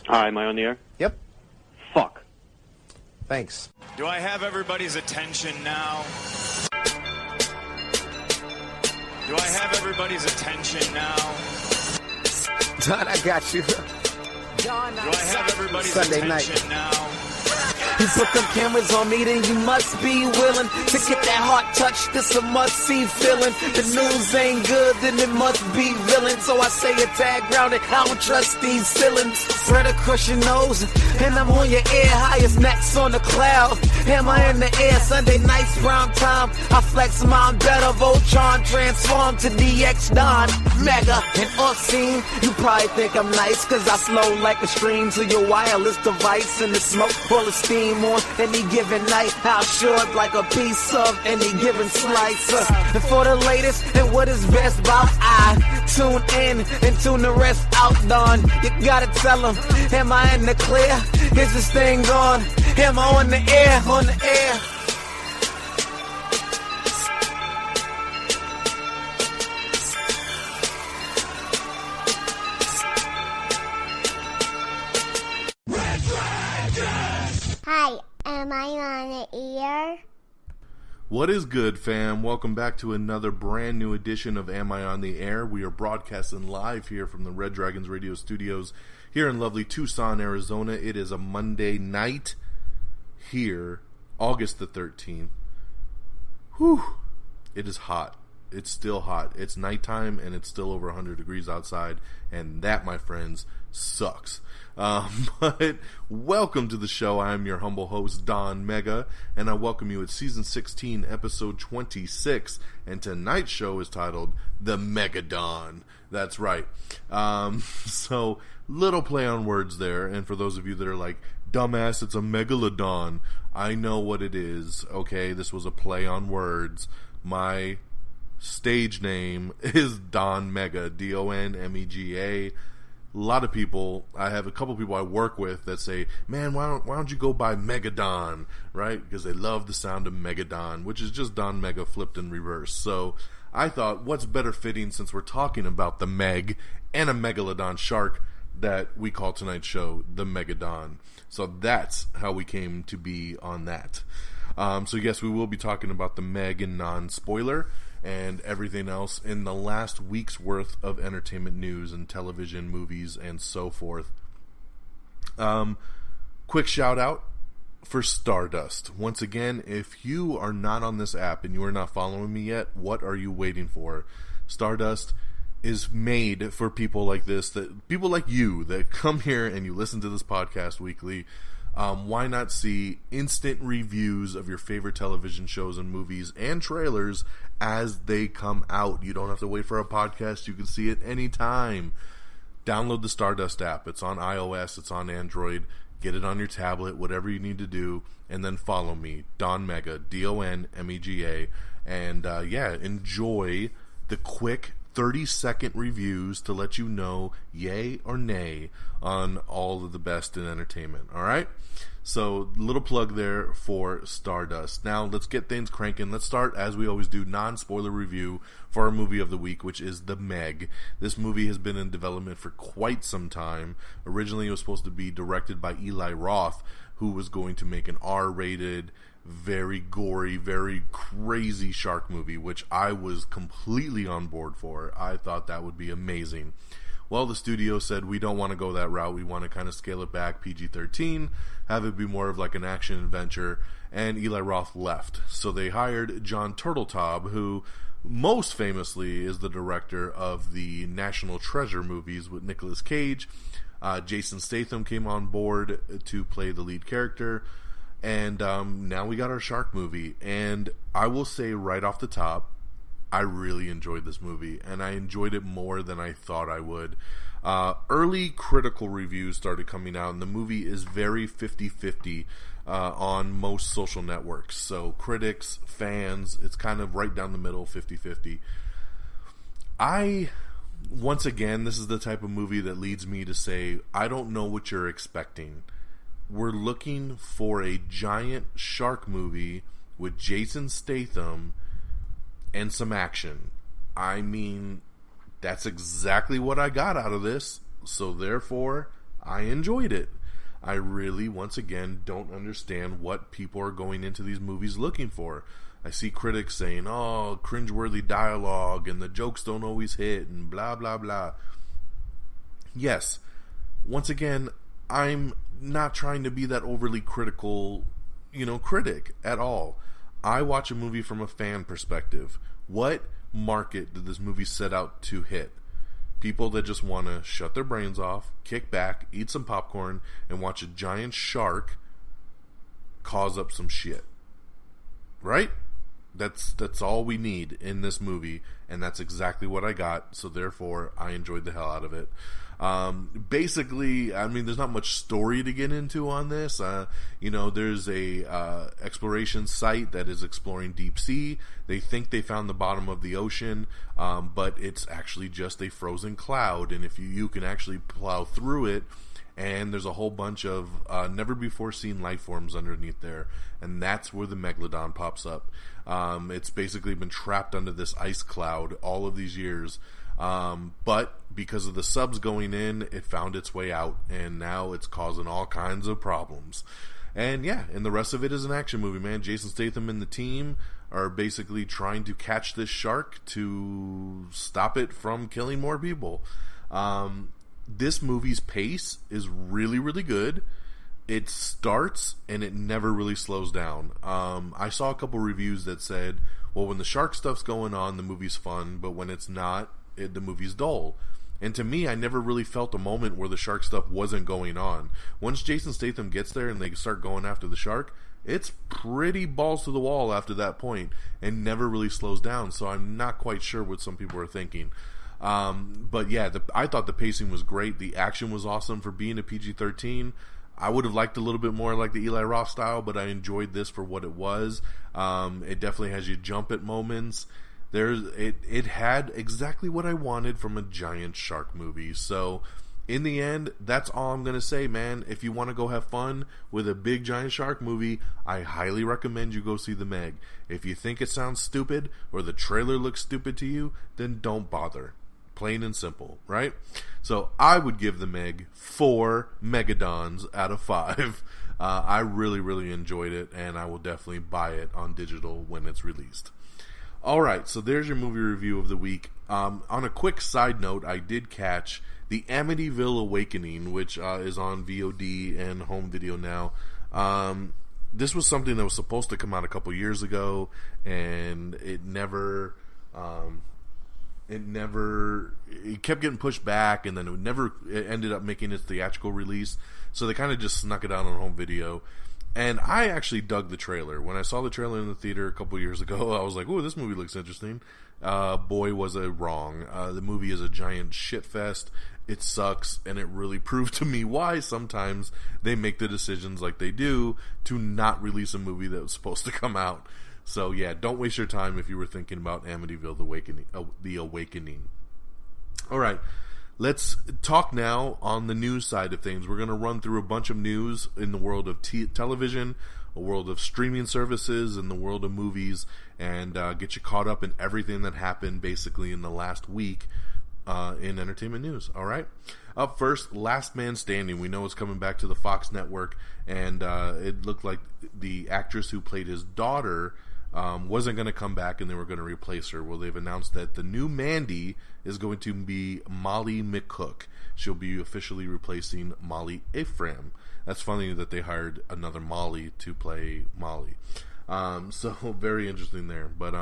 Hi, am I on the air? Yep. Fuck. Thanks. Do I have everybody's attention now? Do I have everybody's attention now? Don, I got you. Do I have everybody's Sunday attention night. now? You put them cameras on me, then you must be willing to get that heart touch. This a must-see feeling. The news ain't good, then it must be villain. So I say a tag grounded, I don't trust these ceilings. Spread across your nose, and I'm on your ear. Highest necks on the cloud. Am I in the air? Sunday nights, prime time. I flex mine better. Voltron transform to DX Don. Mega and obscene. You probably think I'm nice, cause I slow like a stream to your wireless device. And the smoke full of steam on any given night. How short like a piece of any given slice. And for the latest and what is best about, I tune in and tune the rest out. Don, you gotta tell them, am I in the clear? Is this thing on? Am I on the air? On the air. Hi, am I on the air? What is good, fam? Welcome back to another brand new edition of Am I on the Air? We are broadcasting live here from the Red Dragons Radio Studios here in lovely Tucson, Arizona. It is a Monday night here, August the 13th. Whew. It is hot. It's still hot. It's nighttime and it's still over 100 degrees outside, and that, my friends, sucks. But welcome to the show. I am your humble host, Don Mega, and I welcome you at Season 16, Episode 26, and tonight's show is titled The Megadon. That's right. So, little play on words there, and for those of you that are like, dumbass, it's a megalodon, I know what it is, okay? This was a play on words. My stage name is Don Mega, D-O-N-M-E-G-A. A lot of people, I have a couple people I work with that say, man, why don't you go by Megadon, right? Because they love the sound of Megadon, which is just Don Mega flipped in reverse. So I thought, what's better fitting since we're talking about the Meg and a megalodon shark that we call tonight's show the Megadon. So that's how we came to be on that. So yes, we will be talking about the Meg and non-spoiler and everything else in the last week's worth of entertainment news and television, movies, and so forth. Quick shout out for Stardust. Once again, if you are not on this app and you are not following me yet, what are you waiting for? Stardust is made for people like this, that people like you that come here and you listen to this podcast weekly. Why not see instant reviews of your favorite television shows and movies and trailers as they come out? You don't have to wait for a podcast. You can see it anytime. Download the Stardust app. It's on iOS. It's on Android. Get it on your tablet, whatever you need to do. And then follow me, Don Mega, D-O-N-M-E-G-A. And enjoy the quick 30-second reviews to let you know yay or nay on all of the best in entertainment. All right? So, little plug there for Stardust. Now, let's get things cranking. Let's start, as we always do, non-spoiler review for our movie of the week, which is The Meg. This movie has been in development for quite some time. Originally, it was supposed to be directed by Eli Roth, who was going to make an R-rated, very gory, very crazy shark movie, which I was completely on board for. I thought that would be amazing. Well, the studio said, we don't want to go that route. We want to kind of scale it back, PG-13, have it be more of like an action adventure, and Eli Roth left. So they hired John Turteltaub, who most famously is the director of the National Treasure movies with Nicolas Cage. Jason Statham came on board to play the lead character. And now we got our shark movie. And I will say right off the top, I really enjoyed this movie. And I enjoyed it more than I thought I would. Early critical reviews started coming out, and the movie is very 50-50 on most social networks. So critics, fans, it's kind of right down the middle, 50-50. Once again, this is the type of movie that leads me to say, I don't know what you're expecting. We're looking for a giant shark movie with Jason Statham and some action. I mean, that's exactly what I got out of this. So therefore, I enjoyed it. I really, once again, don't understand what people are going into these movies looking for. I see critics saying, oh, cringeworthy dialogue and the jokes don't always hit and blah, blah, blah. Yes, once again, I'm not trying to be that overly critical, critic at all. I watch a movie from a fan perspective. What market did this movie set out to hit? People that just want to shut their brains off, kick back, eat some popcorn, and watch a giant shark cause up some shit. Right? That's all we need in this movie, and that's exactly what I got, so therefore I enjoyed the hell out of it. Basically, there's not much story to get into on this. There's a exploration site that is exploring deep sea. They think they found the bottom of the ocean, but it's actually just a frozen cloud, and if you can actually plow through it, and there's a whole bunch of never before seen life forms underneath there, and that's where the Megalodon pops up. It's basically been trapped under this ice cloud all of these years, but because of the subs going in, it found its way out, and now it's causing all kinds of problems. And and the rest of it is an action movie, man. Jason Statham and the team are basically trying to catch this shark to stop it from killing more people. This movie's pace is really, really good. It starts and it never really slows down. I saw a couple reviews that said, well, when the shark stuff's going on, the movie's fun, but when it's not, the movie's dull. And to me, I never really felt a moment where the shark stuff wasn't going on. Once Jason Statham gets there and they start going after the shark, it's pretty balls to the wall after that point and never really slows down. So I'm not quite sure what some people are thinking. But I thought the pacing was great. The action was awesome for being a PG-13. I would have liked a little bit more like the Eli Roth style, but I enjoyed this for what it was. It definitely has you jump at moments. It had exactly what I wanted from a giant shark movie. So in the end, that's all I'm going to say, man. If you want to go have fun with a big giant shark movie, I highly recommend you go see The Meg. If you think it sounds stupid or the trailer looks stupid to you, then don't bother. Plain and simple, right? So I would give The Meg 4 Megadons out of 5. I really, really enjoyed it, and I will definitely buy it on digital when it's released. Alright, so there's your movie review of the week. On a quick side note, I did catch the Amityville Awakening, which is on VOD and home video now. This was something that was supposed to come out a couple years ago, and it kept getting pushed back, and then it ended up making its theatrical release, so they kind of just snuck it out on home video. And I actually dug the trailer. When I saw the trailer in the theater a couple years ago, I was like, ooh, this movie looks interesting. Boy, was I wrong. The movie is a giant shitfest. It sucks, and it really proved to me why sometimes they make the decisions like they do to not release a movie that was supposed to come out. So yeah, don't waste your time if you were thinking about Amityville The Awakening. Alright, let's talk now on the news side of things. We're going to run through a bunch of news in the world of television, a world of streaming services, and the world of movies, and get you caught up in everything that happened basically in the last week in entertainment news. Alright, up first, Last Man Standing. We know it's coming back to the Fox network, and it looked like the actress who played his daughter wasn't going to come back, and they were going to replace her. Well, they've announced that the new Mandy is going to be Molly McCook. She'll be officially replacing Molly Ephraim. That's funny that they hired another Molly to play Molly. So very interesting there. But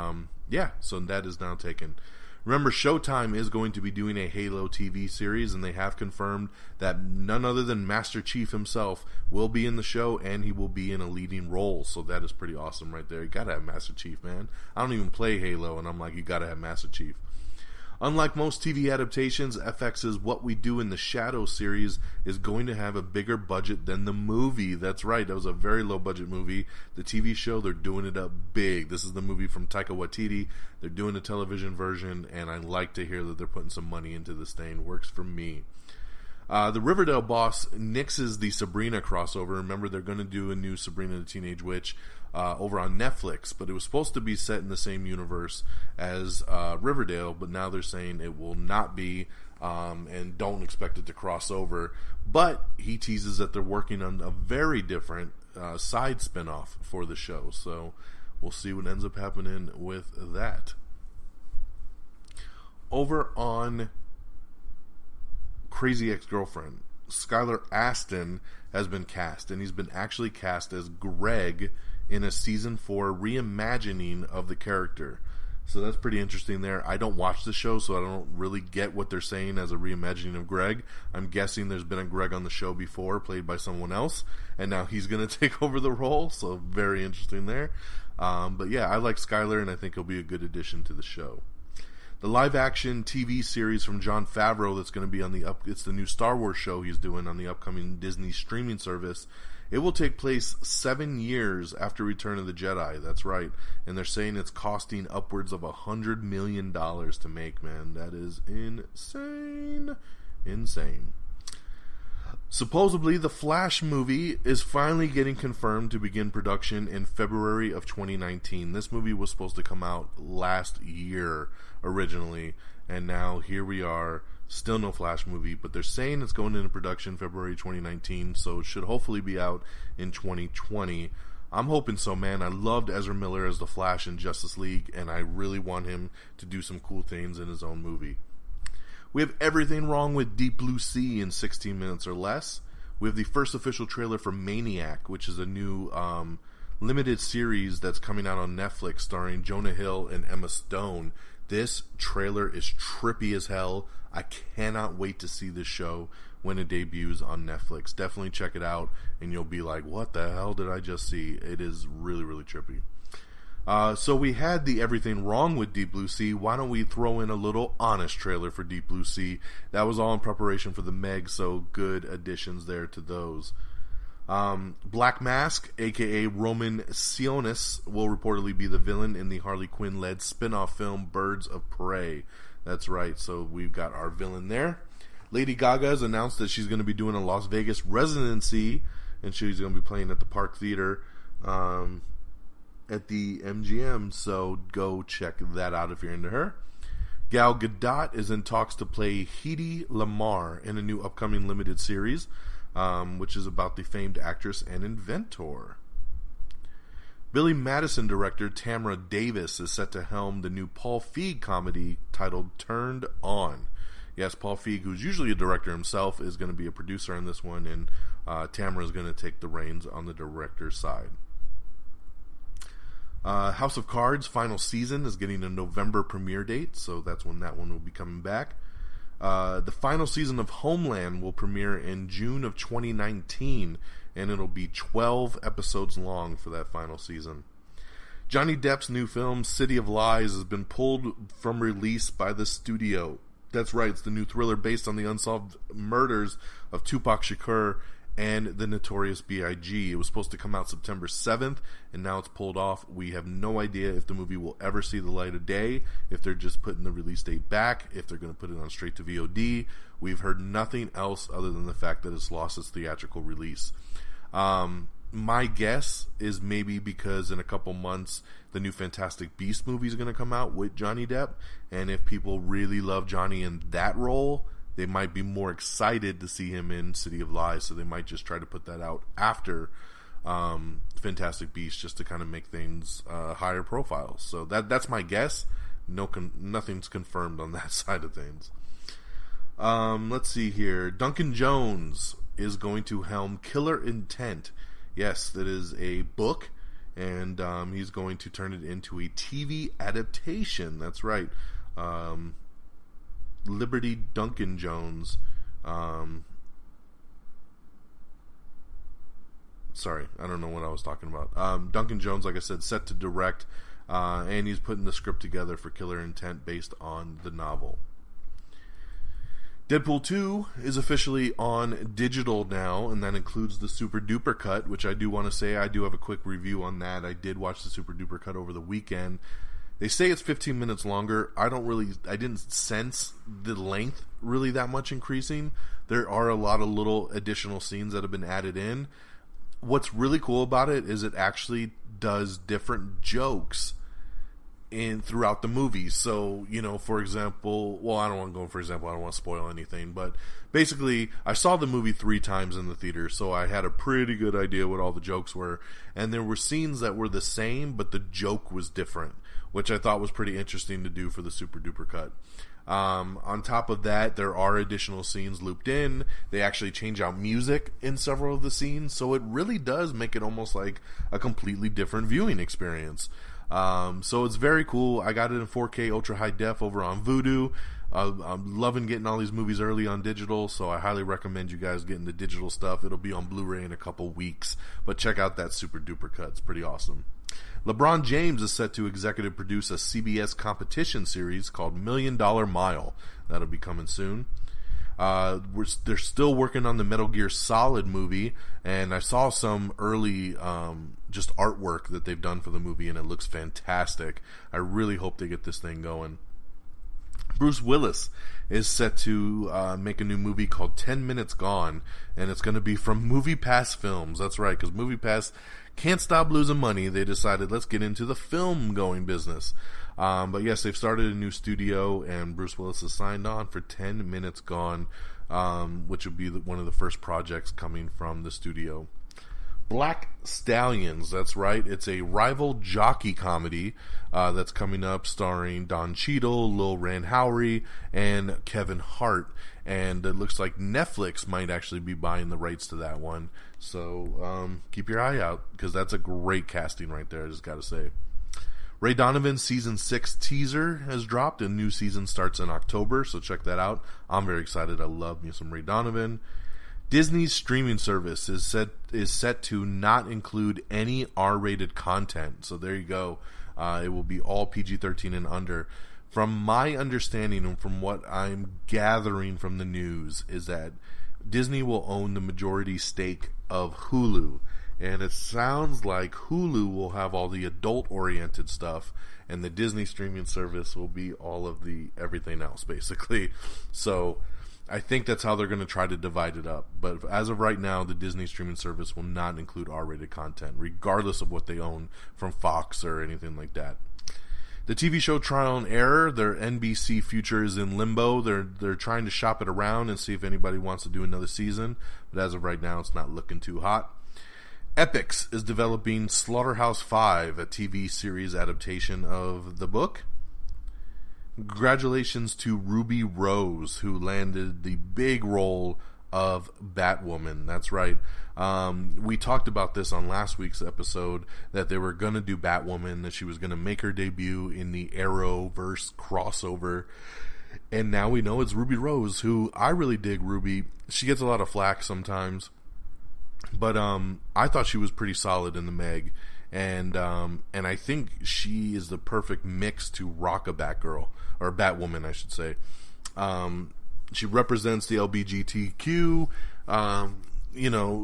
so that is now taken. Remember, Showtime is going to be doing a Halo TV series, and they have confirmed that none other than Master Chief himself will be in the show, and he will be in a leading role. So that is pretty awesome right there. You gotta have Master Chief, man. I don't even play Halo, and I'm like, you gotta have Master Chief. Unlike most TV adaptations, FX's What We Do in the Shadows series is going to have a bigger budget than the movie. That's right, that was a very low budget movie. The TV show, they're doing it up big. This is the movie from Taika Waititi. They're doing a television version, and I like to hear that they're putting some money into this thing. Works for me. The Riverdale boss nixes the Sabrina crossover. Remember, they're going to do a new Sabrina the Teenage Witch over on Netflix, but it was supposed to be set in the same universe as Riverdale, but now they're saying it will not be. and don't expect it to cross over. But he teases that they're working on a very different side spinoff for the show, so we'll see what ends up happening with that. Over on Crazy Ex-Girlfriend, Skylar Astin has been cast, and he's been actually cast as Greg in a season 4 reimagining of the character. So that's pretty interesting there. I don't watch the show, so I don't really get what they're saying as a reimagining of Greg. I'm guessing there's been a Greg on the show before, played by someone else, and now he's going to take over the role, so very interesting there. But yeah, I like Skylar, and I think he'll be a good addition to the show. The live-action TV series from Jon Favreau that's going to be on it's the new Star Wars show he's doing on the upcoming Disney streaming service. It will take place 7 years after Return of the Jedi. That's right. And they're saying it's costing upwards of $100 million to make, man. That is insane. Insane. Supposedly, the Flash movie is finally getting confirmed to begin production in February of 2019. This movie was supposed to come out last year originally, and now here we are, still no Flash movie, but they're saying it's going into production February 2019, so it should hopefully be out in 2020. I'm hoping so, man. I loved Ezra Miller as the Flash in Justice League, and I really want him to do some cool things in his own movie. We have Everything Wrong with Deep Blue Sea in 16 minutes or less. We have the first official trailer for Maniac, which is a new limited series that's coming out on Netflix starring Jonah Hill and Emma Stone. This trailer is trippy as hell. I cannot wait to see this show when it debuts on Netflix. Definitely check it out, and you'll be like, what the hell did I just see? It is really, really trippy. So we had the Everything Wrong with Deep Blue Sea. Why don't we throw in a little honest trailer for Deep Blue Sea? That was all in preparation for the Meg, so good additions there to those. Black Mask, aka Roman Sionis, will reportedly be the villain in the Harley Quinn-led spin-off film Birds of Prey. That's right, so we've got our villain there. Lady Gaga has announced that she's going to be doing a Las Vegas residency, and she's going to be playing at the Park Theater at the MGM, so go check that out if you're into her. Gal Gadot is in talks to play Hedy Lamarr in a new upcoming limited series, which is about the famed actress and inventor. Billy Madison director Tamara Davis is set to helm the new Paul Feig comedy titled Turned On. Yes, Paul Feig, who's usually a director himself, is going to be a producer on this one, and Tamara is going to take the reins on the director's side. House of Cards final season is getting a November premiere date, so that's when that one will be coming back. The final season of Homeland will premiere in June of 2019, and it'll be 12 episodes long for that final season. Johnny Depp's new film, City of Lies, has been pulled from release by the studio. That's right, it's the new thriller based on the unsolved murders of Tupac Shakur and the Notorious B.I.G. It was supposed to come out September 7th, and now it's pulled off. We have no idea if the movie will ever see the light of day, if they're just putting the release date back, if they're going to put it on straight to VOD. We've heard nothing else other than the fact that it's lost its theatrical release. My guess is maybe because in a couple months the new Fantastic Beasts movie is going to come out with Johnny Depp, and if people really love Johnny in that role, they might be more excited to see him in City of Lies, so they might just try to put that out after Fantastic Beasts just to kind of make things higher profile. So that's my guess. Nothing's confirmed on that side of things. Let's see here. Duncan Jones is going to helm Killer Intent. Yes, that is a book, and he's going to turn it into a TV adaptation. That's right. Liberty Duncan Jones. Sorry, I don't know what I was talking about. Duncan Jones, like I said, set to direct, and he's putting the script together for Killer Intent based on the novel. Deadpool 2 is officially on digital now, and that includes the Super Duper Cut, which I do want to say I do have a quick review on that. I did watch the Super Duper Cut over the weekend. They say it's 15 minutes longer. I didn't sense the length really that much increasing. There are a lot of little additional scenes that have been added in. What's really cool about it is it actually does different jokes throughout the movie. So, for example, well, I don't want to go for example, I don't want to spoil anything, but basically, I saw the movie 3 times in the theater, so I had a pretty good idea what all the jokes were, and there were scenes that were the same, but the joke was different, which I thought was pretty interesting to do for the super duper cut. On top of that, there are additional scenes looped in. They actually change out music in several of the scenes, so it really does make it almost like a completely different viewing experience. So it's very cool. I got it in 4K ultra high def over on Vudu. I'm loving getting all these movies early on digital, so I highly recommend you guys getting the digital stuff. It'll be on Blu-ray in a couple weeks, but check out that super duper cut. It's pretty awesome. LeBron James is set to executive produce a CBS competition series called $1 Million Mile. That'll be coming soon. They're still working on the Metal Gear Solid movie, and I saw some early just artwork that they've done for the movie, and it looks fantastic. I really hope they get this thing going. Bruce Willis is set to make a new movie called 10 Minutes Gone, and it's going to be from MoviePass Films. That's right, because MoviePass can't stop losing money. They decided, let's get into the film-going business. But yes, they've started a new studio, and Bruce Willis is signed on for 10 Minutes Gone, which will be one of the first projects coming from the studio. Black Stallions, that's right. It's a rival jockey comedy that's coming up, starring Don Cheadle, Lil Rand Howery, and Kevin Hart. And it looks like Netflix might actually be buying the rights to that one. So keep your eye out, because that's a great casting right there, I just got to say. Ray Donovan's Season 6 teaser has dropped. A new season starts in October, so check that out. I'm very excited. I love me some Ray Donovan. Disney's streaming service is set to not include any R-rated content. So there you go. It will be all PG-13 and under. From my understanding and from what I'm gathering from the news is that Disney will own the majority stake of Hulu. And it sounds like Hulu will have all the adult-oriented stuff, and the Disney streaming service will be all of the everything else, basically. So I think that's how they're going to try to divide it up. But as of right now, the Disney streaming service will not include R-rated content, regardless of what they own from Fox or anything like that. The TV show Trial and Error, their NBC future is in limbo. They're trying to shop it around and see if anybody wants to do another season. But as of right now, it's not looking too hot. Epix is developing Slaughterhouse-5, a TV series adaptation of the book. Congratulations to Ruby Rose, who landed the big role of Batwoman. That's right. We talked about this on last week's episode, that they were going to do Batwoman, that she was going to make her debut in the Arrowverse crossover. And now we know it's Ruby Rose, who I really dig Ruby. She gets a lot of flack sometimes. But I thought she was pretty solid in the Meg, and I think she is the perfect mix to rock a Batgirl, or Batwoman, I should say. She represents the LGBTQ,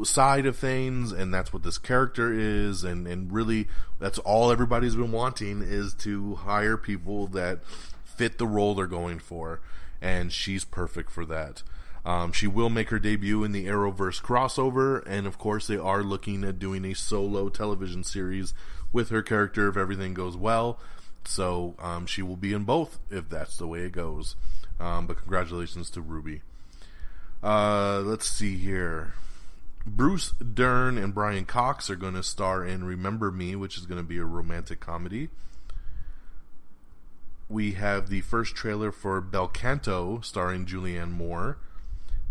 side of things, and that's what this character is, and really that's all everybody's been wanting, is to hire people that fit the role they're going for, and she's perfect for that. She will make her debut in the Arrowverse crossover, and of course they are looking at doing a solo television series with her character if everything goes well. So she will be in both if that's the way it goes. But congratulations to Ruby. Let's see here. Bruce Dern and Brian Cox are going to star in Remember Me, which is going to be a romantic comedy. We have the first trailer for Bel Canto starring Julianne Moore.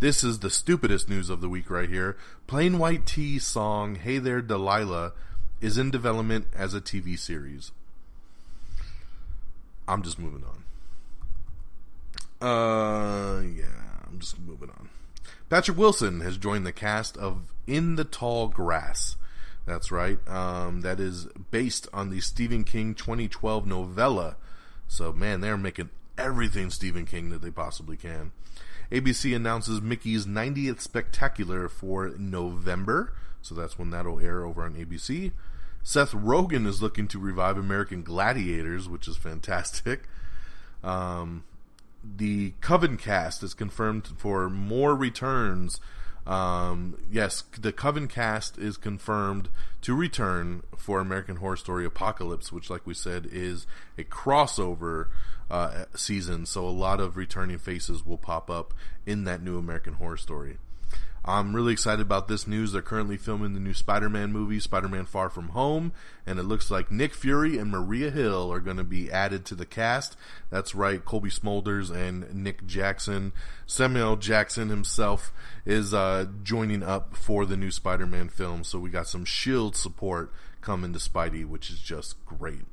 This is the stupidest news of the week right here. Plain White T's song Hey There Delilah is in development as a TV series. I'm just moving on. I'm just moving on. Patrick Wilson has joined the cast of In the Tall Grass. That's right. That is based on the Stephen King 2012 novella. So, man, they're making everything Stephen King that they possibly can. ABC announces Mickey's 90th Spectacular for November, so that's when that'll air over on ABC. Seth Rogen is looking to revive American Gladiators, which is fantastic. The Coven cast is confirmed for more returns Yes, the Coven cast is confirmed to return for American Horror Story Apocalypse, which, like we said, is a crossover season, so a lot of returning faces will pop up in that new American Horror Story. I'm really excited about this news. They're currently filming the new Spider-Man movie, Spider-Man Far From Home, and it looks like Nick Fury and Maria Hill are going to be added to the cast. That's right, Cobie Smulders and Nick Jackson. Samuel Jackson himself is joining up for the new Spider-Man film, so we got some S.H.I.E.L.D. support coming to Spidey, which is just great.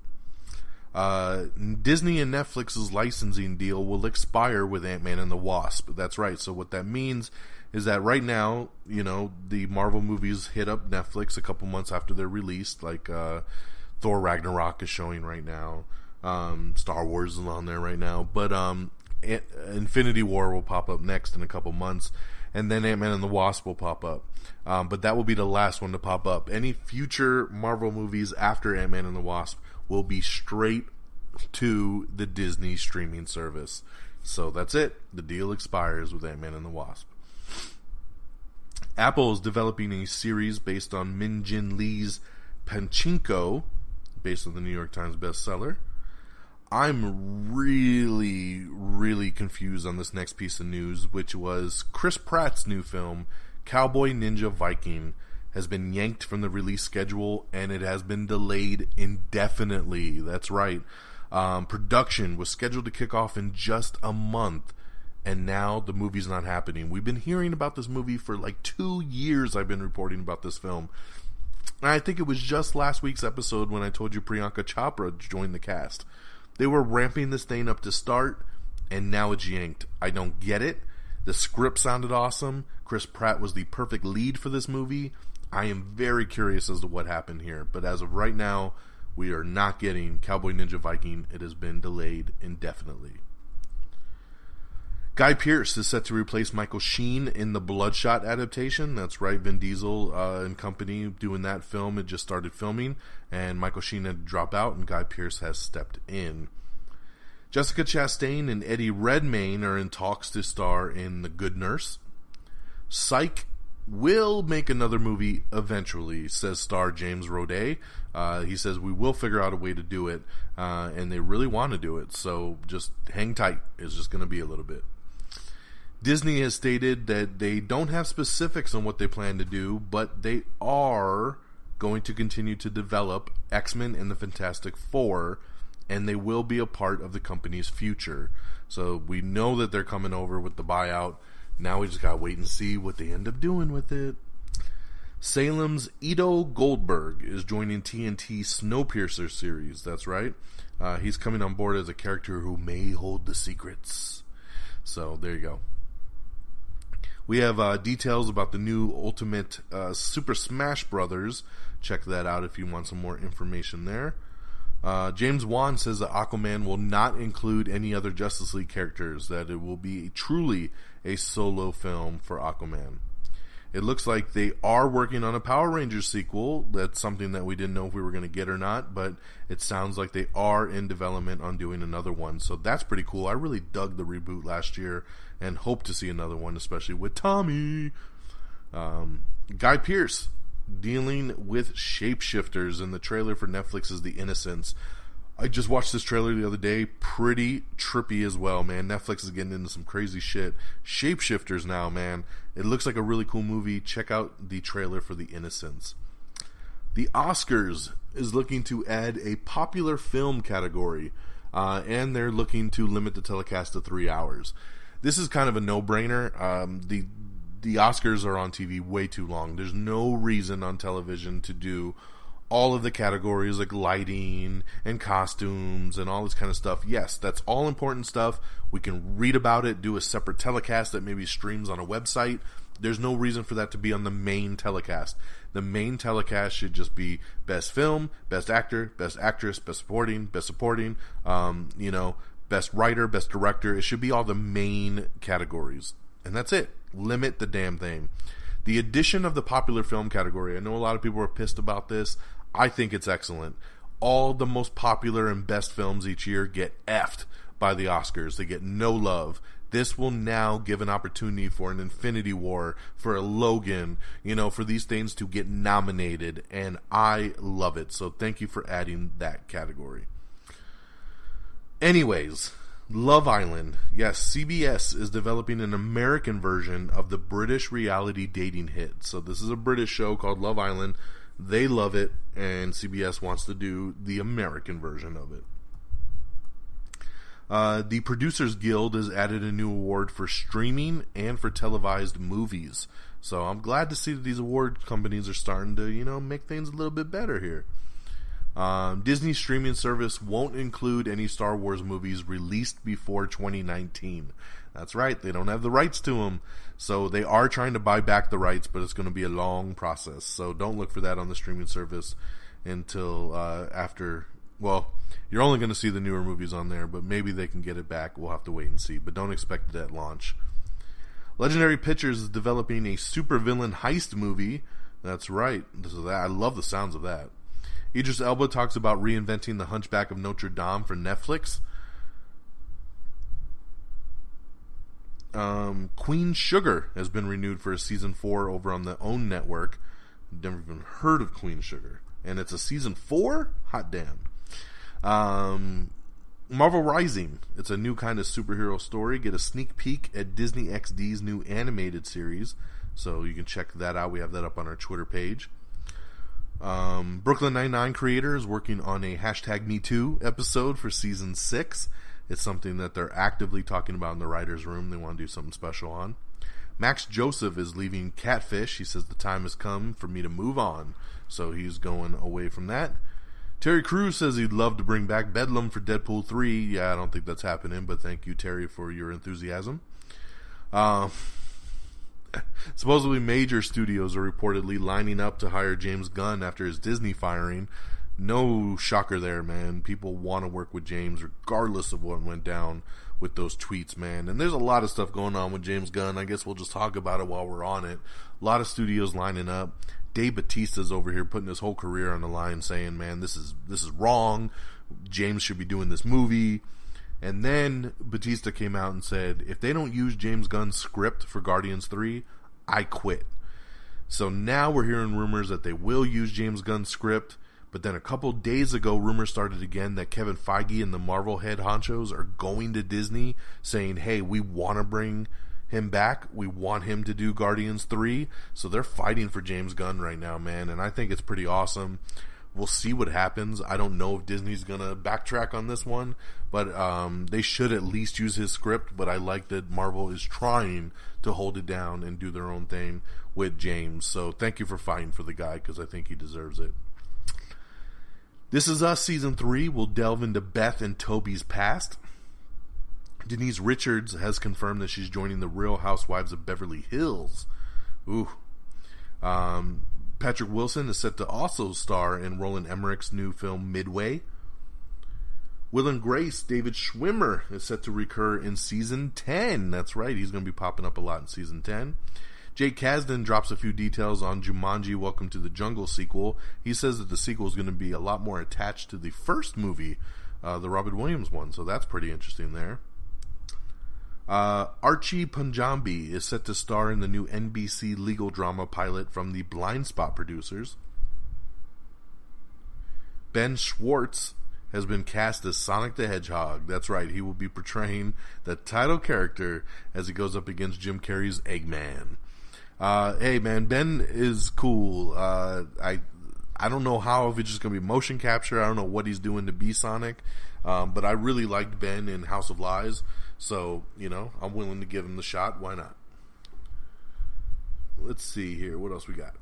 Disney and Netflix's licensing deal will expire with Ant-Man and the Wasp. That's right, so what that means is that right now, you know, the Marvel movies hit up Netflix a couple months after they're released, like Thor Ragnarok is showing right now, Star Wars is on there right now, but Infinity War will pop up next in a couple months, and then Ant-Man and the Wasp will pop up, but that will be the last one to pop up. Any future Marvel movies after Ant-Man and the Wasp will be straight to the Disney streaming service. So that's it. The deal expires with Ant-Man and the Wasp. Apple is developing a series based on Min Jin Lee's Pachinko, based on the New York Times bestseller. I'm really confused on this next piece of news, which was Chris Pratt's new film, Cowboy Ninja Viking, has been yanked from the release schedule, and it has been delayed indefinitely. That's right. Production was scheduled to kick off in just a month, and now the movie's not happening. We've been hearing about this movie for like 2 years. I've been reporting about this film. And I think it was just last week's episode when I told you Priyanka Chopra joined the cast. They were ramping this thing up to start, and now it's yanked. I don't get it. The script sounded awesome. Chris Pratt was the perfect lead for this movie. I am very curious as to what happened here. But as of right now, we are not getting Cowboy Ninja Viking. It has been delayed indefinitely. Guy Pearce is set to replace Michael Sheen in the Bloodshot adaptation. That's right, Vin Diesel and company doing that film. It just started filming, and Michael Sheen had to drop out, and Guy Pearce has stepped in. Jessica Chastain and Eddie Redmayne are in talks to star in The Good Nurse. Psych will make another movie eventually, says star James Roday. He says, we will figure out a way to do it, and they really want to do it, so just hang tight. It's just going to be a little bit. Disney has stated that they don't have specifics on what they plan to do, but they are going to continue to develop X-Men and the Fantastic Four, and they will be a part of the company's future. So we know that they're coming over with the buyout. Now we just gotta wait and see what they end up doing with it. Salem's Ido Goldberg is joining TNT's Snowpiercer series. That's right. He's coming on board as a character who may hold the secrets. So there you go. We have details about the new Ultimate Super Smash Brothers. Check that out if you want some more information there. James Wan says that Aquaman will not include any other Justice League characters, that it will be truly a solo film for Aquaman. It looks like they are working on a Power Rangers sequel. That's something that we didn't know if we were going to get or not, but it sounds like they are in development on doing another one, so that's pretty cool. I really dug the reboot last year and hope to see another one, especially with Tommy. Guy Pearce dealing with shapeshifters in the trailer for Netflix's The Innocents. I just watched this trailer the other day. Pretty trippy as well, man. Netflix is getting into some crazy shit. Shapeshifters now, man. It looks like a really cool movie. Check out the trailer for The Innocents. The Oscars is looking to add a popular film category, and they're looking to limit the telecast to 3 hours. This is kind of a no-brainer. The Oscars are on TV way too long. There's no reason on television to do all of the categories like lighting and costumes and all this kind of stuff. Yes, that's all important stuff. We can read about it, do a separate telecast that maybe streams on a website. There's no reason for that to be on the main telecast. The main telecast should just be best film, best actor, best actress, best supporting, best writer, best director. It should be all the main categories. And that's it. Limit the damn thing. The addition of the popular film category, I know a lot of people are pissed about this. I think it's excellent. All the most popular and best films each year get effed by the Oscars. They get no love. This will now give an opportunity for an Infinity War, for a Logan, for these things to get nominated, and I love it. So thank you for adding that category. Anyways, Love Island. Yes, CBS is developing an American version of the British reality dating hit. So this is a British show called Love Island. They love it, and CBS wants to do the American version of it. The Producers Guild has added a new award for streaming and for televised movies. So I'm glad to see that these award companies are starting to, make things a little bit better here. Disney's streaming service won't include any Star Wars movies released before 2019. That's right, they don't have the rights to them. So they are trying to buy back the rights, but it's going to be a long process. So don't look for that on the streaming service until after. Well, you're only going to see the newer movies on there, but maybe they can get it back. We'll have to wait and see, but don't expect it at launch. Legendary Pictures is developing a supervillain heist movie. That's right. I love the sounds of that. Idris Elba talks about reinventing The Hunchback of Notre Dame for Netflix. Queen Sugar has been renewed for a season 4 over on the OWN network. Never even heard of Queen Sugar. And it's a season 4? Hot damn. Marvel Rising. It's a new kind of superhero story. Get a sneak peek at Disney XD's new animated series. So you can check that out. We have that up on our Twitter page. Brooklyn Nine-Nine creator is working on a #MeToo episode for season 6. It's something that they're actively talking about in the writer's room. They want to do something special on. Max Joseph is leaving Catfish. He says the time has come for me to move on. So he's going away from that. Terry Crews says he'd love to bring back Bedlam for Deadpool 3. Yeah, I don't think that's happening, but thank you, Terry, for your enthusiasm. Supposedly major studios are reportedly lining up to hire James Gunn after his Disney firing. No shocker there, man. People want to work with James regardless of what went down with those tweets, man. And there's a lot of stuff going on with James Gunn. I guess we'll just talk about it while we're on it. A lot of studios lining up. Dave Bautista's over here putting his whole career on the line saying, man, this is wrong. James should be doing this movie. And then Bautista came out and said, if they don't use James Gunn's script for Guardians 3, I quit. So now we're hearing rumors that they will use James Gunn's script. But then a couple days ago, rumors started again that Kevin Feige and the Marvel head honchos are going to Disney saying, hey, we want to bring him back. We want him to do Guardians 3. So they're fighting for James Gunn right now, man. And I think it's pretty awesome. We'll see what happens. I don't know if Disney's going to backtrack on this one, but they should at least use his script. But I like that Marvel is trying to hold it down and do their own thing with James. So thank you for fighting for the guy because I think he deserves it. This Is Us Season 3 will delve into Beth and Toby's past. Denise Richards has confirmed that she's joining the Real Housewives of Beverly Hills. Ooh. Patrick Wilson is set to also star in Roland Emmerich's new film Midway. Will and Grace, David Schwimmer, is set to recur in Season 10. That's right, he's going to be popping up a lot in Season 10. Jake Kasdan drops a few details on Jumanji Welcome to the Jungle sequel. He says that the sequel is going to be a lot more attached to the first movie, the Robin Williams one, so that's pretty interesting there. Archie Punjabi is set to star in the new NBC legal drama pilot from the Blind Spot producers. Ben Schwartz has been cast as Sonic the Hedgehog. That's right, he will be portraying the title character as he goes up against Jim Carrey's Eggman. Hey man, Ben is cool. I don't know how, if it's just going to be motion capture. I don't know what he's doing to be Sonic. But I really liked Ben in House of Lies. So, I'm willing to give him the shot. Why not? Let's see here. What else we got?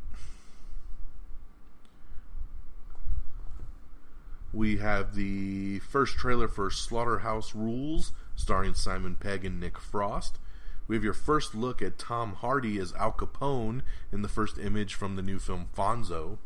We have the first trailer for Slaughterhouse Rules, starring Simon Pegg and Nick Frost. We have your first look at Tom Hardy as Al Capone in the first image from the new film Fonzo.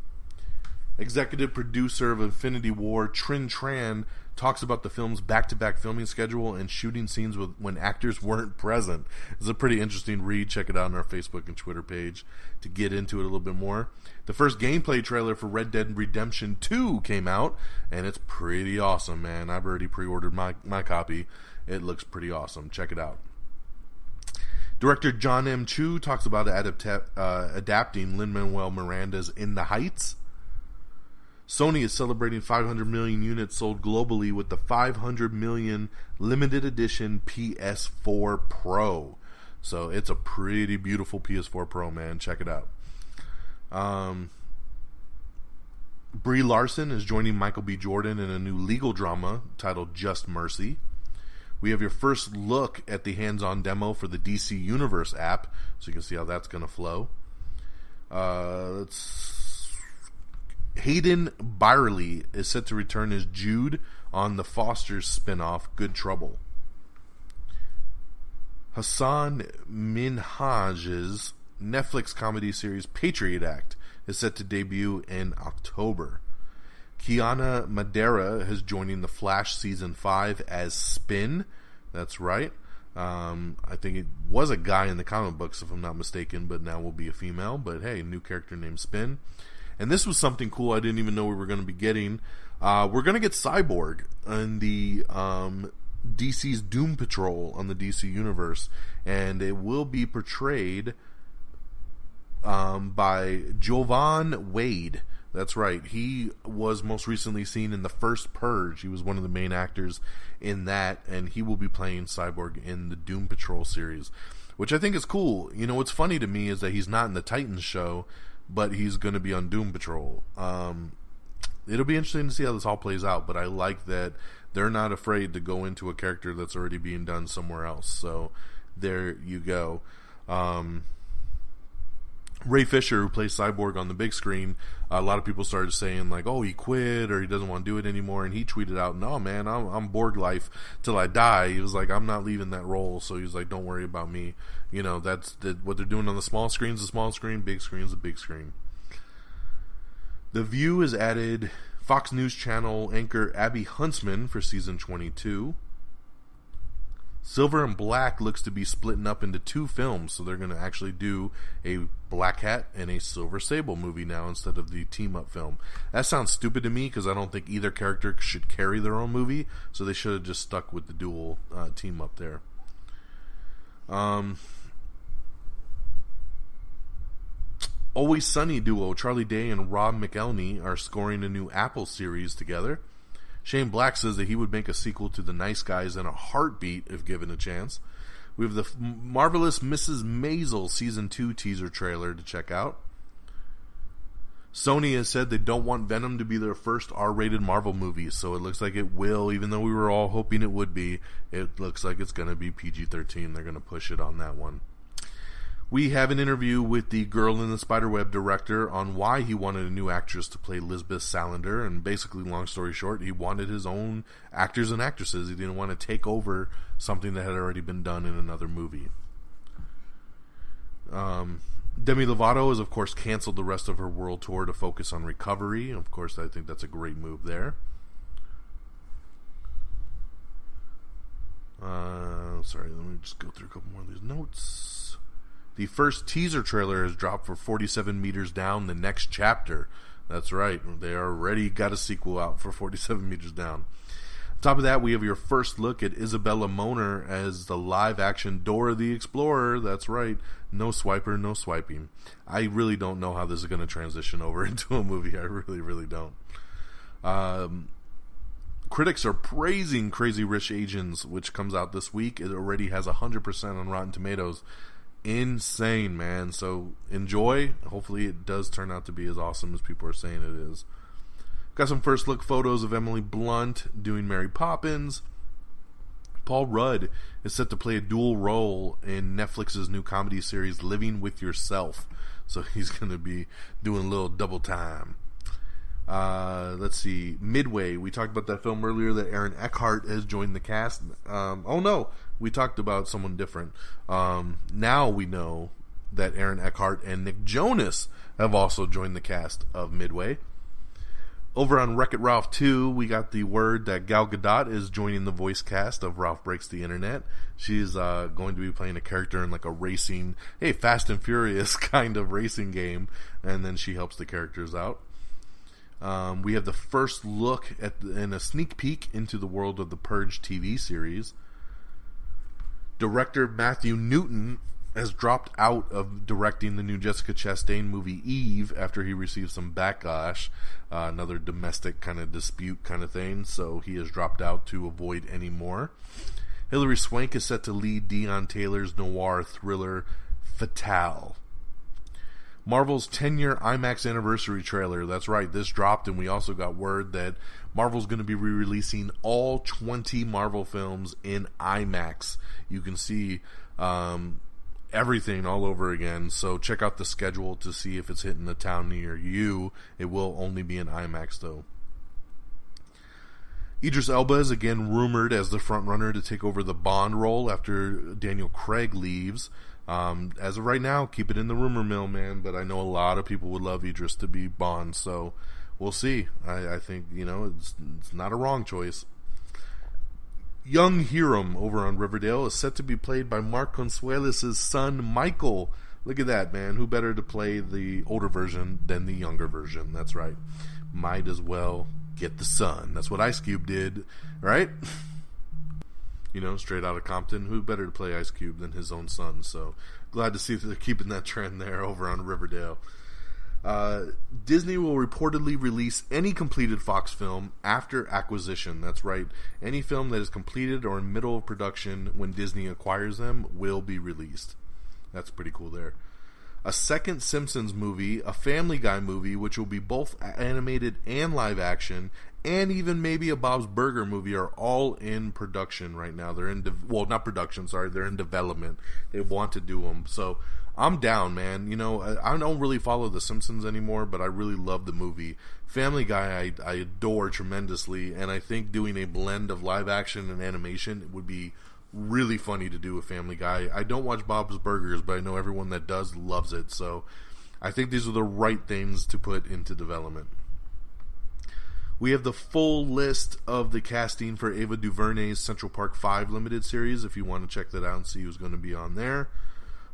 Executive producer of Infinity War, Trin Tran, talks about the film's back-to-back filming schedule and shooting scenes when actors weren't present. It's a pretty interesting read. Check it out on our Facebook and Twitter page to get into it a little bit more. The first gameplay trailer for Red Dead Redemption 2 came out, and it's pretty awesome, man. I've already pre-ordered my copy. It looks pretty awesome. Check it out. Director John M. Chu talks about adapting Lin-Manuel Miranda's In the Heights. Sony is celebrating 500 million units sold globally with the 500 million limited edition PS4 Pro. So it's a pretty beautiful PS4 Pro, man. Check it out. Brie Larson is joining Michael B. Jordan in a new legal drama titled Just Mercy. We have your first look at the hands-on demo for the DC Universe app, so you can see how that's going to flow. Hayden Byerly is set to return as Jude on the Foster's spinoff Good Trouble. Hassan Minhaj's Netflix comedy series Patriot Act is set to debut in October. Kiana Madeira is joining The Flash Season 5 as Spin. That's right. I think it was a guy in the comic books, if I'm not mistaken, but now will be a female. But hey, new character named Spin. And this was something cool I didn't even know we were going to be getting. We're going to get Cyborg in the DC's Doom Patrol on the DC Universe. And it will be portrayed by Joivan Wade. That's right. He was most recently seen in the first Purge. He was one of the main actors in that, and he will be playing Cyborg in the Doom Patrol series, which I think is cool. You know, what's funny to me is that he's not in the Titans show, but he's going to be on Doom Patrol. It'll be interesting to see how this all plays out, but I like that they're not afraid to go into a character that's already being done somewhere else. So there you go. Ray Fisher, who plays Cyborg on the big screen, a lot of people started saying like, oh, he quit or he doesn't want to do it anymore, and he tweeted out, no man, I'm Borg life till I die. He was like, I'm not leaving that role. So he was like, don't worry about me. You know, that's what they're doing on the small screen's the small screen, big screen's the big screen. The View has added Fox News Channel anchor Abby Huntsman for season 22. Silver and Black looks to be splitting up into two films, so they're going to actually do a Black Hat and a Silver Sable movie now instead of the team-up film. That sounds stupid to me because I don't think either character should carry their own movie, so they should have just stuck with the dual team-up there. Always Sunny duo Charlie Day and Rob McElhenney are scoring a new Apple series together. Shane Black says that he would make a sequel to The Nice Guys in a heartbeat if given a chance. We have the Marvelous Mrs. Maisel Season 2 teaser trailer to check out. Sony has said they don't want Venom to be their first R-rated Marvel movie, so it looks like it will, even though we were all hoping it would be. It looks like it's going to be PG-13. They're going to push it on that one. We have an interview with the Girl in the Spiderweb director on why he wanted a new actress to play Lisbeth Salander, and basically, long story short, he wanted his own actors and actresses. He didn't want to take over something that had already been done in another movie. Demi Lovato has, of course, canceled the rest of her world tour to focus on recovery. Of course, I think that's a great move there. Sorry, let me just go through a couple more of these notes. The first teaser trailer has dropped for 47 Meters Down, the next chapter. That's right. They already got a sequel out for 47 Meters Down. On top of that, we have your first look at Isabella Moner as the live-action Dora the Explorer. That's right. No swiper, no swiping. I really don't know how this is going to transition over into a movie. I really, really don't. Critics are praising Crazy Rich Asians, which comes out this week. It already has 100% on Rotten Tomatoes. Insane, man. So enjoy. Hopefully it does turn out to be as awesome as people are saying it is. Got some first look photos of Emily Blunt doing Mary Poppins. Paul Rudd is set to play a dual role in Netflix's new comedy series Living With Yourself. So he's going to be doing a little double time. Let's see. Midway. We talked about that film earlier that Aaron Eckhart has joined the cast. Oh no, we talked about someone different. Now we know that Aaron Eckhart and Nick Jonas have also joined the cast of Midway. Over on Wreck-It Ralph 2, we got the word that Gal Gadot is joining the voice cast of Ralph Breaks the Internet. She's going to be playing a character in like a racing, Fast and Furious kind of racing game, and then she helps the characters out. We have the first look and a sneak peek into the world of the Purge TV series. Director Matthew Newton has dropped out of directing the new Jessica Chastain movie Eve after he received some backlash, another domestic kind of dispute kind of thing, so he has dropped out to avoid any more. Hilary Swank is set to lead Deon Taylor's noir thriller Fatale. Marvel's 10-year IMAX anniversary trailer, that's right, this dropped, and we also got word that Marvel's going to be re-releasing all 20 Marvel films in IMAX. You can see everything all over again, so check out the schedule to see if it's hitting a town near you. It will only be in IMAX, though. Idris Elba is again rumored as the frontrunner to take over the Bond role after Daniel Craig leaves. As of right now, keep it in the rumor mill, man, but I know a lot of people would love Idris to be Bond, so we'll see. I think, it's not a wrong choice. Young Hiram over on Riverdale is set to be played by Mark Consuelos' son, Michael. Look at that, man. Who better to play the older version than the younger version? That's right. Might as well get the son. That's what Ice Cube did, right? Straight out of Compton. Who better to play Ice Cube than his own son? So glad to see that they're keeping that trend there over on Riverdale. Disney will reportedly release any completed Fox film after acquisition. That's right. Any film that is completed or in middle of production when Disney acquires them will be released. That's pretty cool there. A second Simpsons movie, a Family Guy movie, which will be both animated and live action, and even maybe a Bob's Burger movie are all in production right now. They're in, not production, sorry, they're in development. They want to do them. So I'm down, man. I don't really follow The Simpsons anymore, but I really love the movie. Family Guy I adore tremendously, and I think doing a blend of live action and animation would be really funny to do with Family Guy. I don't watch Bob's Burgers, but I know everyone that does loves it, so I think these are the right things to put into development. We have the full list of the casting for Ava DuVernay's Central Park 5 limited series, if you want to check that out and see who's going to be on there.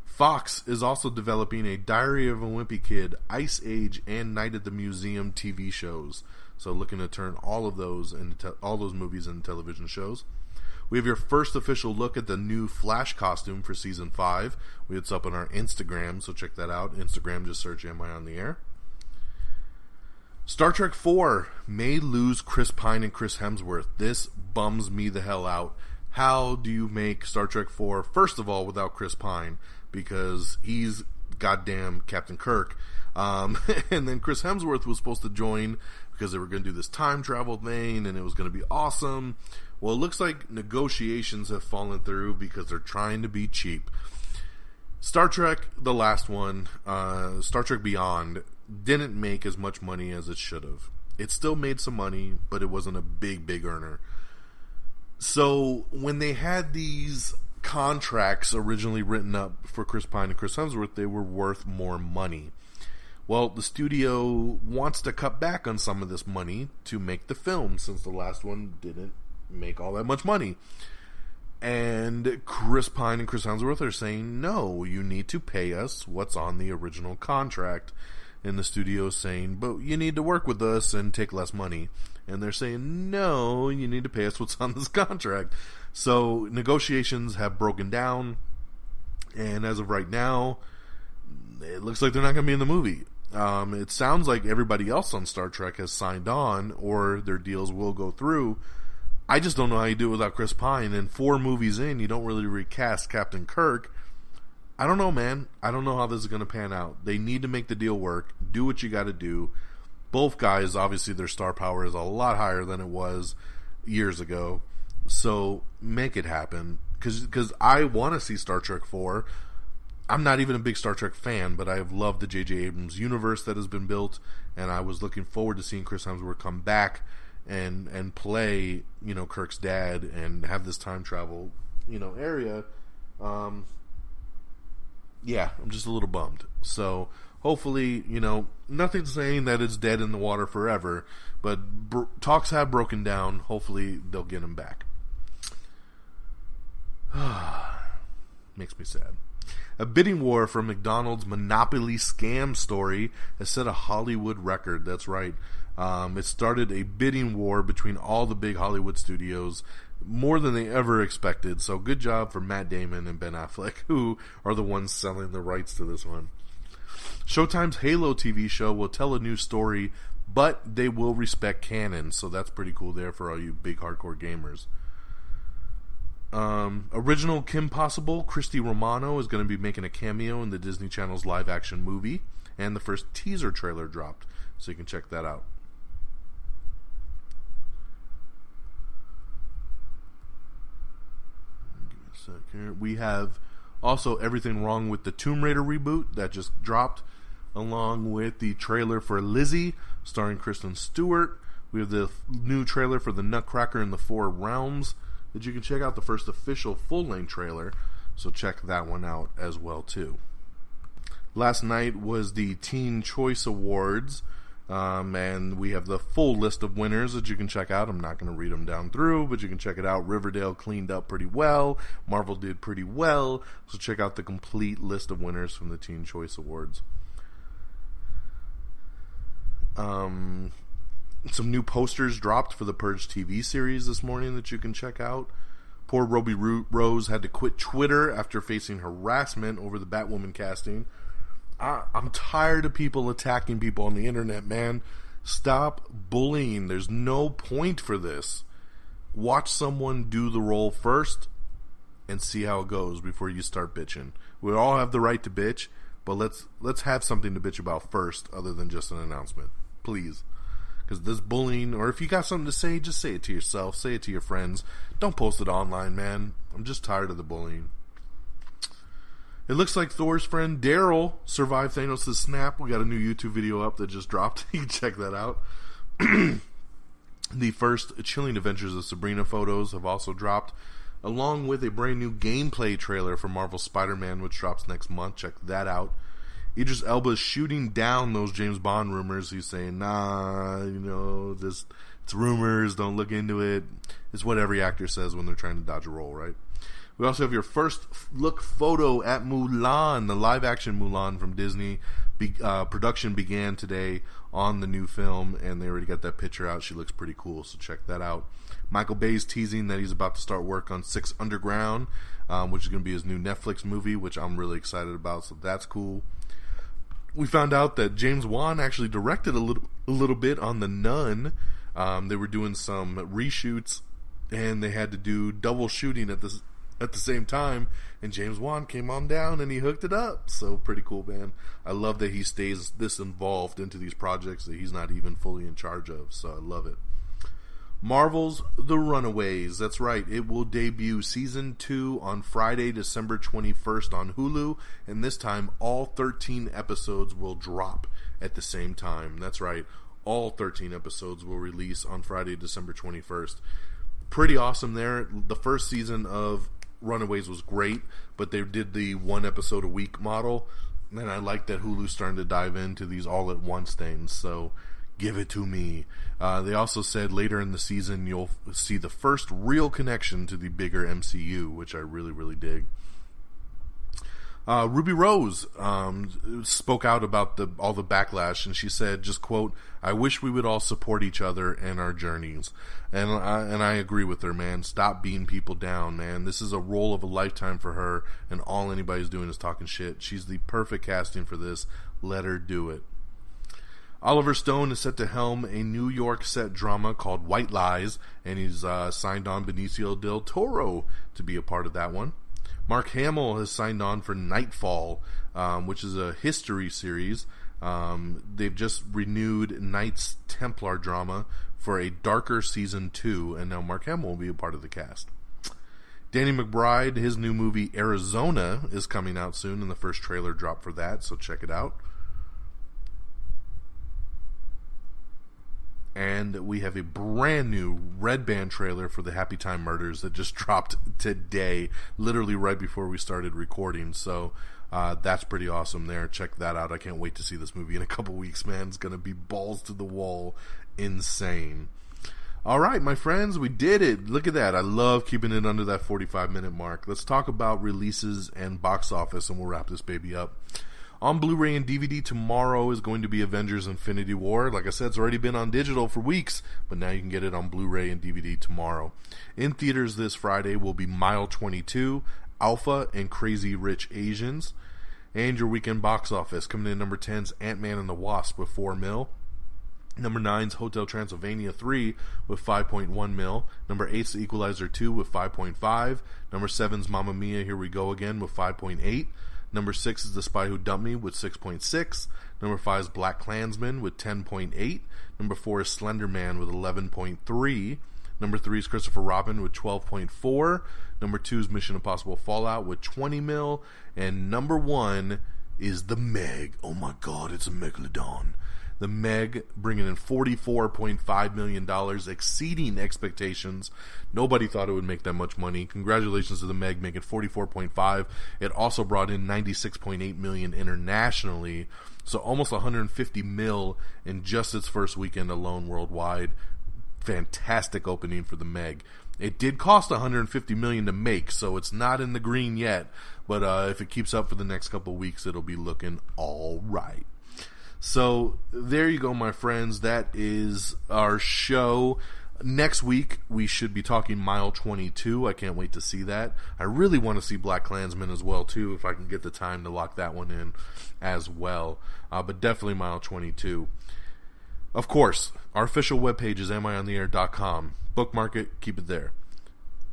Fox is also developing a Diary of a Wimpy Kid, Ice Age, and Night at the Museum TV shows. So looking to turn all of those into all those movies into television shows. We have your first official look at the new Flash costume for Season 5. It's up on our Instagram, so check that out. Instagram, just search Am I on the Air? Star Trek 4 may lose Chris Pine and Chris Hemsworth. This bums me the hell out. How do you make Star Trek 4, first of all, without Chris Pine? Because he's goddamn Captain Kirk. And then Chris Hemsworth was supposed to join because they were going to do this time travel thing, and it was going to be awesome. Well, it looks like negotiations have fallen through because they're trying to be cheap. Star Trek, the last one, Star Trek Beyond, didn't make as much money as it should have. It still made some money, but it wasn't a big earner. So when they had these contracts originally written up for Chris Pine and Chris Hemsworth, they were worth more money. Well, the studio wants to cut back on some of this money to make the film, since the last one didn't make all that much money. And Chris Pine and Chris Hemsworth are saying, no, you need to pay us what's on the original contract. And the studio is saying, but you need to work with us and take less money. And they're saying, no, you need to pay us what's on this contract. So negotiations have broken down, and as of right now, it looks like they're not going to be in the movie. It sounds like everybody else on Star Trek has signed on, or their deals will go through. I just don't know how you do it without Chris Pine. And 4 movies in, you don't really recast Captain Kirk. I don't know, man. I don't know how this is going to pan out. They need to make the deal work. Do what you got to do. Both guys, obviously, their star power is a lot higher than it was years ago. So make it happen. Because I want to see Star Trek 4. I'm not even a big Star Trek fan, but I have loved the J.J. Abrams universe that has been built. And I was looking forward to seeing Chris Hemsworth come back and play, Kirk's dad and have this time travel, area. Yeah, I'm just a little bummed. So hopefully, nothing's saying that it's dead in the water forever, but talks have broken down. Hopefully they'll get him back. Makes me sad. A bidding war for McDonald's Monopoly scam story has set a Hollywood record. That's right. It started a bidding war between all the big Hollywood studios. more than they ever expected. So good job for Matt Damon and Ben Affleck, who are the ones selling the rights to this one. Showtime's Halo TV show will tell a new story, but they will respect canon, so that's pretty cool there for all you big hardcore gamers. Original Kim Possible, Christy Romano, is going to be making a cameo in the Disney Channel's live-action movie, and the first teaser trailer dropped, so you can check that out. Give me a sec here. We have also Everything Wrong with the Tomb Raider reboot that just dropped, along with the trailer for Lizzie, starring Kristen Stewart. We have the new trailer for The Nutcracker in the Four Realms that you can check out, the first official full-length trailer, so check that one out as well too. Last night was the Teen Choice Awards, and we have the full list of winners that you can check out. I'm not going to read them down through, but you can check it out. Riverdale cleaned up pretty well. Marvel did pretty well, so check out the complete list of winners from the Teen Choice Awards. Some new posters dropped for the Purge TV series this morning that you can check out. Poor Ruby Rose had to quit Twitter after facing harassment over the Batwoman casting. I'm tired of people attacking people on the internet, man. Stop bullying. There's no point for this. Watch someone do the role first and see how it goes before you start bitching. We all have the right to bitch, but let's have something to bitch about first other than just an announcement. Please. Because this bullying, or if you got something to say, just say it to yourself. Say it to your friends. Don't post it online, man. I'm just tired of the bullying. It looks like Thor's friend Daryl survived Thanos' snap. We got a new YouTube video up that just dropped. You can check that out. The first Chilling Adventures of Sabrina photos have also dropped, along with a brand new gameplay trailer for Marvel's Spider-Man, which drops next month. Check that out. Idris Elba is shooting down those James Bond rumors. He's saying, nah, it's rumors, don't look into it. It's what every actor says when they're trying to dodge a role, right? We also have your first look photo at Mulan, the live-action Mulan from Disney. Production began today on the new film, and they already got that picture out. She looks pretty cool, so check that out. Michael Bay's teasing that he's about to start work on Six Underground, which is going to be his new Netflix movie, which I'm really excited about, so that's cool. We found out that James Wan actually directed a little bit on The Nun. They were doing some reshoots, and they had to do double shooting at the same time, and James Wan came on down and he hooked it up. So pretty cool, man. I love that he stays this involved into these projects that he's not even fully in charge of, so I love it. Marvel's The Runaways. That's right. It will debut Season 2 on Friday, December 21st on Hulu. And this time, all 13 episodes will drop at the same time. That's right. All 13 episodes will release on Friday, December 21st. Pretty awesome there. The first season of Runaways was great, but they did the one episode a week model. And I like that Hulu's starting to dive into these all-at-once things. So give it to me. They also said later in the season you'll see the first real connection to the bigger MCU, which I really, really dig. Ruby Rose spoke out about all the backlash, and she said, just quote, "I wish we would all support each other and our journeys." And I agree with her, man. Stop beating people down, man. This is a role of a lifetime for her, and all anybody's doing is talking shit. She's the perfect casting for this. Let her do it. Oliver Stone is set to helm a New York set drama called White Lies, and he's signed on Benicio del Toro to be a part of that one. Mark Hamill has signed on for Nightfall, which is a history series. They've just renewed Knights Templar drama for a darker Season 2, and now Mark Hamill will be a part of the cast. Danny McBride, his new movie Arizona is coming out soon, and the first trailer dropped for that, so check it out. And we have a brand new Red Band trailer for the Happy Time Murders that just dropped today, literally right before we started recording. So that's pretty awesome there. Check that out. I can't wait to see this movie in a couple weeks, man. It's going to be balls to the wall insane. All right, my friends, we did it. Look at that. I love keeping it under that 45-minute mark. Let's talk about releases and box office, and we'll wrap this baby up. On Blu-ray and DVD tomorrow is going to be Avengers Infinity War. Like I said, it's already been on digital for weeks, but now you can get it on Blu-ray and DVD tomorrow. In theaters this Friday will be Mile 22, Alpha, and Crazy Rich Asians. And your weekend box office, coming in number 10's Ant-Man and the Wasp with 4 mil. Number 9's Hotel Transylvania 3 with 5.1 mil. Number 8's The Equalizer 2 with 5.5. Number 7's Mamma Mia, Here We Go Again with 5.8. Number 6 is The Spy Who Dumped Me with 6.6. Number 5 is Black Klansman with 10.8. Number 4 is Slender Man with 11.3. Number 3 is Christopher Robin with 12.4. Number 2 is Mission Impossible Fallout with 20 mil. And number 1 is The Meg. Oh my god, it's a Megalodon. The Meg bringing in $44.5 million, exceeding expectations. Nobody thought it would make that much money. Congratulations to The Meg, making $44.5. It also brought in $96.8 million internationally, so almost $150 mil in just its first weekend alone worldwide. Fantastic opening for The Meg. It did cost $150 million to make, so it's not in the green yet. But if it keeps up for the next couple weeks, it'll be looking all right. So there you go, my friends. That is our show. Next week, we should be talking Mile 22. I can't wait to see that. I really want to see Black Klansman as well, too, if I can get the time to lock that one in as well. But definitely Mile 22. Of course, our official webpage is amiontheair.com. Bookmark it, keep it there.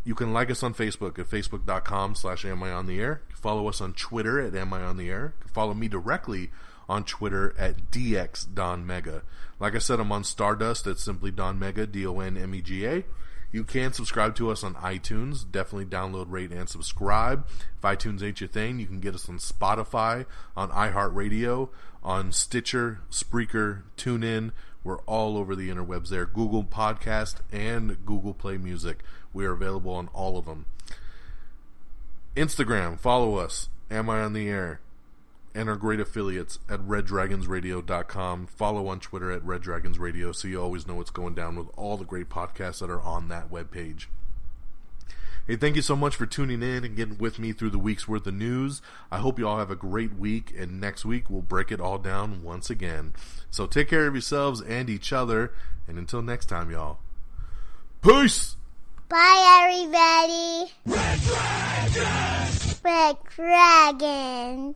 You can like us on Facebook at facebook.com/amiontheair. Follow us on Twitter at amiontheair. Follow me directly on Twitter at DXDonMega. Like I said, I'm on Stardust at simply Don Mega, DONMEGA. You can subscribe to us on iTunes. Definitely download, rate, and subscribe. If iTunes ain't your thing, you can get us on Spotify, on iHeartRadio, on Stitcher, Spreaker, TuneIn. We're all over the interwebs there. Google Podcast and Google Play Music. We are available on all of them. Instagram, follow us. Am I on the Air? And our great affiliates at reddragonsradio.com. Follow on Twitter at reddragonsradio so you always know what's going down with all the great podcasts that are on that webpage. Hey, thank you so much for tuning in and getting with me through the week's worth of news. I hope you all have a great week, and next week we'll break it all down once again. So take care of yourselves and each other, and until next time, y'all. Peace! Bye, everybody. Red Dragon! Red Dragon.